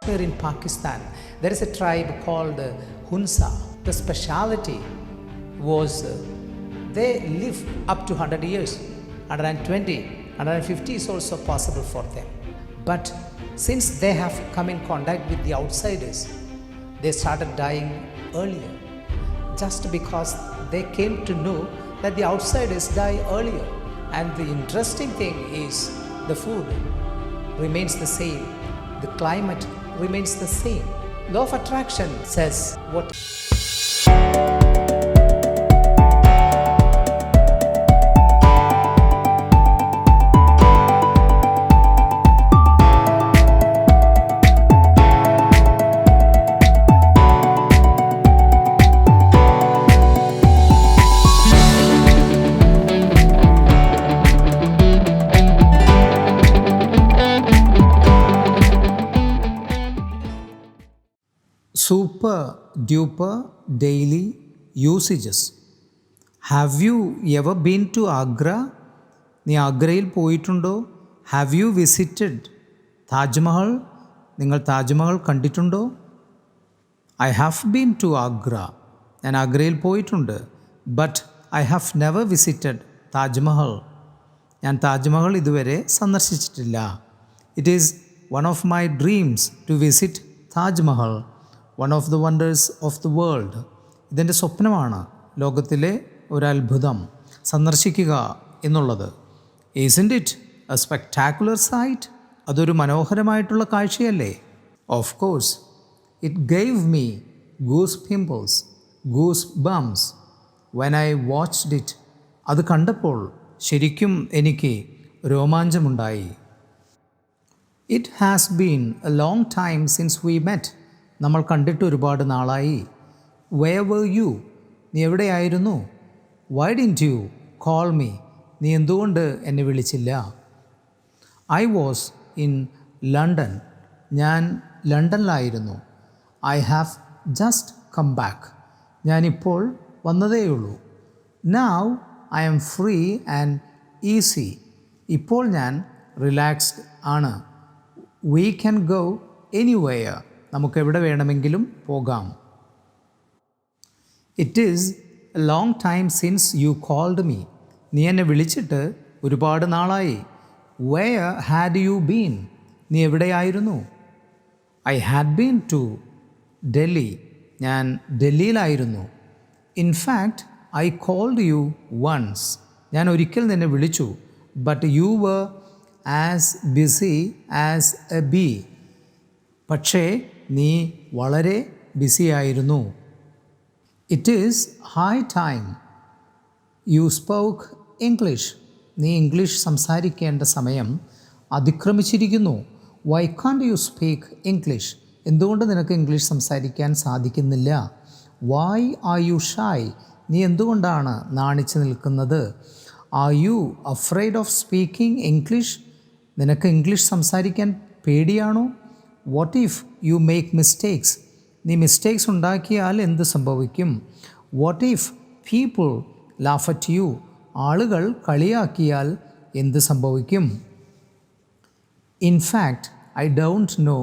Here in Pakistan, there is a tribe called Hunsa. The speciality was they live up to 100 years, 120, 150 is also possible for them. But since they have come in contact with the outsiders, they started dying earlier just because they came to know that the outsiders die earlier. And the interesting thing is the food remains the same, the climate remains the same. Law of attraction says what super duper daily usages. Have you ever been to Agra? നീ ആഗ്രയിൽ പോയിട്ടുണ്ടോ? Have you visited Taj Mahal? നിങ്ങൾ താജ്മഹൽ കണ്ടിട്ടുണ്ടോ? I have been to Agra. ഞാൻ ആഗ്രയിൽ പോയിട്ടുണ്ട്. But I have never visited Taj Mahal. ഞാൻ താജ്മഹൽ ഇതുവരെ സന്ദർശിച്ചിട്ടില്ല. It is one of my dreams to visit Taj Mahal, one of the wonders of the world. ഇതെൻ്റെ സ്വപ്നമാണ്, ലോകത്തിലെ ഒരത്ഭുതം സന്ദർശിക്കുക എന്നുള്ളത്. Isn't it a spectacular sight? അതൊരു മനോഹരമായിട്ടുള്ള കാഴ്ചയല്ലേ? Of course. It gave me goose pimples, goose bumps when I watched it. അത് കണ്ടപ്പോൾ ശരിക്കും എനിക്ക് രോമാഞ്ചമുണ്ടായി. It has been a long time since we met. നമ്മൾ കണ്ടിട്ട് ഒരുപാട് നാളായി. Where were you? നീ എവിടെയായിരുന്നു? Why didn't you call me? നീ എന്തുകൊണ്ട് എന്നെ വിളിച്ചില്ല? I was in London. ഞാൻ ലണ്ടനിലായിരുന്നു. I have just come back. ഞാനിപ്പോൾ വന്നതേയുള്ളൂ. Now I am free and easy. ഇപ്പോൾ ഞാൻ റിലാക്സ്ഡ് ആണ്. We can go anywhere. നമുക്ക് എവിടെ വേണമെങ്കിലും പോകാം. It is a long time since you called me. നീ എന്നെ വിളിച്ചിട്ട് ഒരുപാട് നാളായി. Where had you been? നീ എവിടെയായിരുന്നു? I had been to Delhi. ഞാൻ ഡൽഹിയിലായിരുന്നു. In fact I called you once. ഞാൻ ഒരിക്കൽ നിന്നെ വിളിച്ചു. But you were as busy as a bee. പക്ഷേ നീ വളരെ ബിസിയായിരുന്നു. It is high time you spoke English. നീ ഇംഗ്ലീഷ് സംസാരിക്കേണ്ട സമയം അതിക്രമിച്ചിരിക്കുന്നു. Why can't you speak English? എന്തുകൊണ്ട് നിനക്ക് ഇംഗ്ലീഷ് സംസാരിക്കാൻ സാധിക്കുന്നില്ല? Why are you shy? നീ എന്തുകൊണ്ടാണ് നാണിച്ചു നിൽക്കുന്നത്? Are you afraid of speaking English? നിനക്ക് ഇംഗ്ലീഷ് സംസാരിക്കാൻ പേടിയാണോ? What if you make mistakes? നീ മിസ്റ്റേക്സ് ഉണ്ടാക്കിയാൽ എന്ത് സംഭവിക്കും? What if people laugh at you? ആളുകൾ കളിയാക്കിയാൽ എന്ത് സംഭവിക്കും? In fact I don't know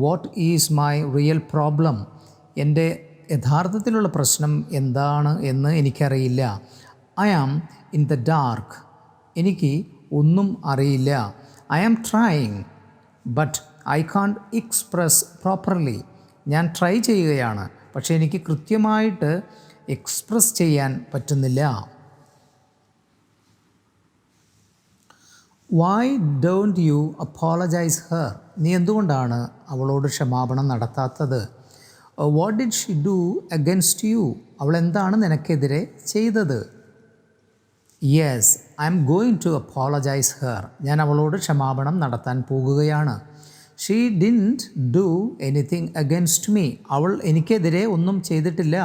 what is my real problem. എൻ്റെ യഥാർത്ഥത്തിലുള്ള പ്രശ്നം എന്താണ് എന്ന് എനിക്കറിയില്ല. I am in the dark. എനിക്ക് ഒന്നും അറിയില്ല. I am trying but I can't express properly. ഞാൻ ട്രൈ ചെയ്യുകയാണ്, പക്ഷേ എനിക്ക് കൃത്യമായിട്ട് എക്സ്പ്രസ് ചെയ്യാൻ പറ്റുന്നില്ല. Why don't you apologize her? നീ എന്തുകൊണ്ടാണ് അവളോട് ക്ഷമാപണം നടത്താത്തത്? What did she do against you? അവൾ എന്താണ് നിനക്കെതിരെ ചെയ്തത്? Yes, I am going to apologize her. ഞാൻ അവളോട് ക്ഷമാപണം നടത്താൻ പോകുകയാണ്. She didn't do anything against me. അവൾ എനിക്കെതിരെ ഒന്നും ചെയ്തിട്ടില്ല.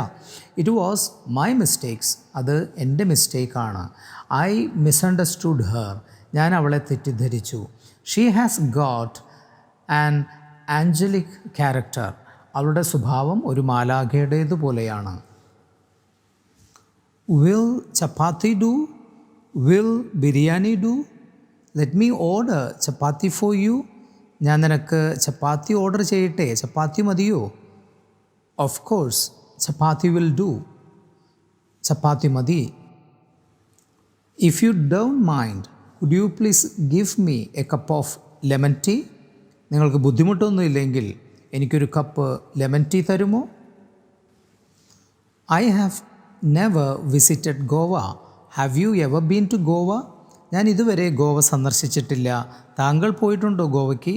It was my mistakes. അത് എൻ്റെ മിസ്റ്റേക്കാണ്. I misunderstood her. ഞാൻ അവളെ തെറ്റിദ്ധരിച്ചു. She has got an angelic character. അവളുടെ സ്വഭാവം ഒരു മാലാഖയുടേതുപോലെയാണ്. Will chapati do? Will biryani do? Let me order chapati for you. ഞാൻ നിനക്ക് ചപ്പാത്തി ഓർഡർ ചെയ്യട്ടെ? ചപ്പാത്തി മതിയോ? Of course, chapati will do. ചപ്പാത്തി മതി. If you don't mind, would you please give me a cup of lemon tea? നിങ്ങൾക്ക് ബുദ്ധിമുട്ടൊന്നും ഇല്ലെങ്കിൽ എനിക്കൊരു കപ്പ് ലെമൺ ടീ തരുമോ? I have never visited Goa. Have you ever been to Goa? ഞാൻ ഇതുവരെ ഗോവ സന്ദർശിച്ചിട്ടില്ല. താങ്കൾ പോയിട്ടുണ്ടോ ഗോവയ്ക്ക്?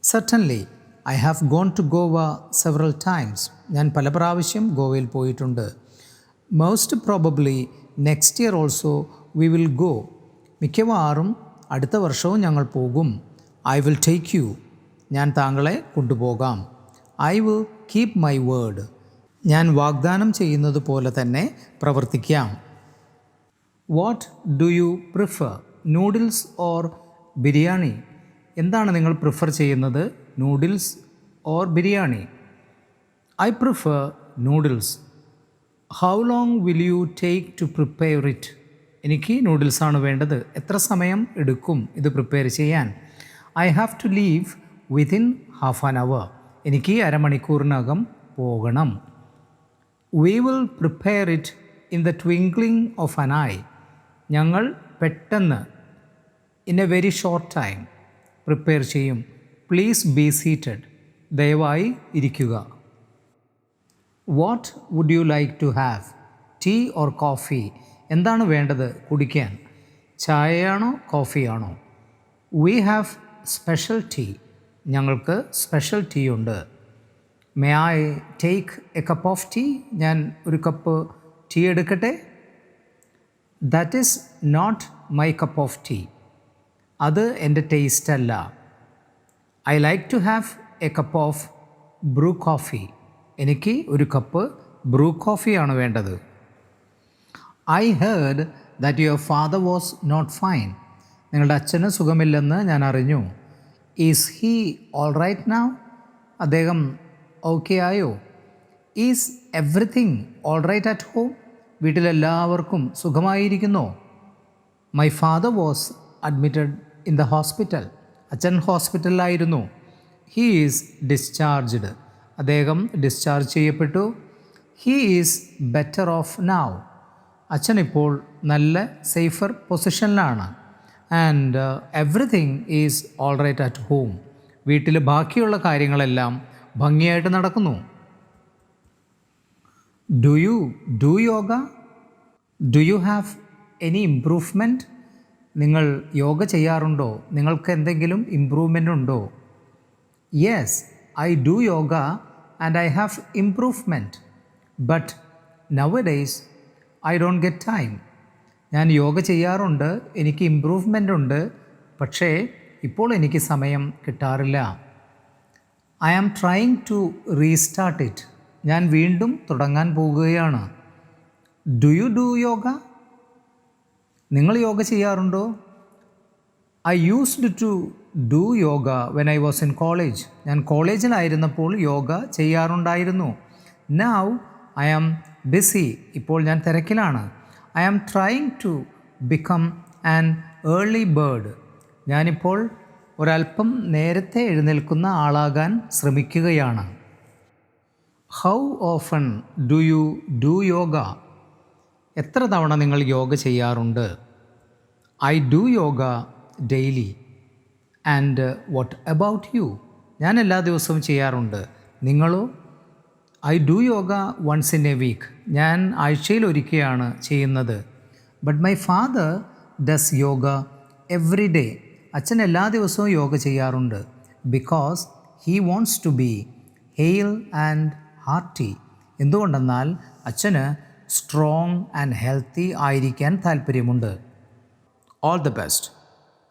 Certainly, I have gone to Goa several times. ഞാൻ പല പ്രാവശ്യം ഗോവയിൽ പോയിട്ടുണ്ട്. Most probably next year also we will go. മിക്കവാറും അടുത്ത വർഷവും ഞങ്ങൾ പോകും. I will take you. ഞാൻ താങ്കളെ കൊണ്ടുപോകാം. I will keep my word. ഞാൻ വാഗ്ദാനം ചെയ്യുന്നത് പോലെ തന്നെ പ്രവർത്തിക്കാം. What do you prefer, noodles or biryani? എന്താണ് നിങ്ങൾ പ്രിഫർ ചെയ്യുന്നത്, noodles or biryani? I prefer noodles. How long will you take to prepare it? എനിക്ക് നൂഡിൽസാണ് വേണ്ടത്. എത്ര സമയം എടുക്കും ഇത് പ്രിപ്പയർ ചെയ്യാൻ? I have to leave within half an hour. എനിക്ക് അരമണിക്കൂറിനകം പോകണം. We will prepare it in the twinkling of an eye. ഞങ്ങൾ പെട്ടെന്ന്, in a very short time, prepare ചെയ്യും. Please be seated. ദയവായി ഇരിക്കുക. What would you like to have, tea or coffee? എന്താണ് വേണ്ടത് കുടിക്കാൻ, ചായയാണോ കോഫിയാണോ? We have special tea. ഞങ്ങൾക്ക് സ്പെഷ്യൽ ടീ ഉണ്ട്. May I take a cup of tea? ഞാൻ ഒരു കപ്പ് ടീ എടുക്കട്ടെ? That is not my cup of tea. അത് എൻ്റെ ടേസ്റ്റ് അല്ല. I like to have a cup of Bru coffee. എനിക്ക് ഒരു കപ്പ് ബ്രൂ കോഫിയാണ് വേണ്ടത്. I heard that your father was not fine. നിങ്ങളുടെ അച്ഛന് സുഖമില്ലെന്ന് ഞാൻ അറിഞ്ഞു. Is he all right now? അദ്ദേഹം ഓക്കെ ആയോ? Is everything all right at home? വീട്ടിലെല്ലാവർക്കും സുഖമായിരിക്കുന്നോ? My father was admitted in the hospital. അച്ഛൻ ഹോസ്പിറ്റലിലായിരുന്നു. He is discharged. അദ്ദേഹം ഡിസ്ചാർജ് ചെയ്യപ്പെട്ടു. He is better off now. അച്ഛൻ ഇപ്പോൾ നല്ല സേഫർ പൊസിഷനിലാണ്. And everything is all right at home. വീട്ടിൽ ബാക്കിയുള്ള കാര്യങ്ങളെല്ലാം ഭംഗിയായിട്ട് നടക്കുന്നു. Do you do yoga? Do you have any improvement? നിങ്ങൾ യോഗ ചെയ്യാറുണ്ടോ? നിങ്ങൾക്ക് എന്തെങ്കിലും ഇംപ്രൂവ്മെൻ്റ് ഉണ്ടോ? Yes, I do yoga and I have improvement, but nowadays I don't get time. ഞാൻ യോഗ ചെയ്യാറുണ്ട്, എനിക്ക് ഇംപ്രൂവ്മെൻ്റ് ഉണ്ട്, പക്ഷേ ഇപ്പോൾ എനിക്ക് സമയം കിട്ടാറില്ല. I am trying to restart it. ഞാൻ വീണ്ടും തുടങ്ങാൻ പോകുകയാണ്. Do you do yoga? നിങ്ങൾ യോഗ ചെയ്യാറുണ്ടോ? I used to do yoga when I was in college. ഞാൻ കോളേജിലായിരുന്നപ്പോൾ യോഗ ചെയ്യാറുണ്ടായിരുന്നു. Now I am busy. ഇപ്പോൾ ഞാൻ തിരക്കിലാണ്. I am trying to become an early bird. ഞാനിപ്പോൾ ഒരല്പം നേരത്തെ എഴുന്നേൽക്കുന്ന ആളാകാൻ ശ്രമിക്കുകയാണ്. How often do you do yoga? എത്ര തവണ നിങ്ങൾ യോഗ ചെയ്യാറുണ്ട്? I do yoga daily. And what about you? ഞാൻ എല്ലാ ദിവസവും ചെയ്യാറുണ്ട്. നിങ്ങളോ? I do yoga once in a week. ഞാൻ ആഴ്ചയിൽ ഒരിക്കലാണ് ചെയ്യുന്നത്. But my father does yoga every day. അച്ഛൻ എല്ലാ ദിവസവും യോഗ ചെയ്യാറുണ്ട്. Because he wants to be hale and hearty. എന്തുകൊണ്ടെന്നാൽ അച്ഛന് സ്ട്രോങ് ആൻഡ് ഹെൽത്തി ആയിരിക്കാൻ താല്പര്യമുണ്ട്. All the best.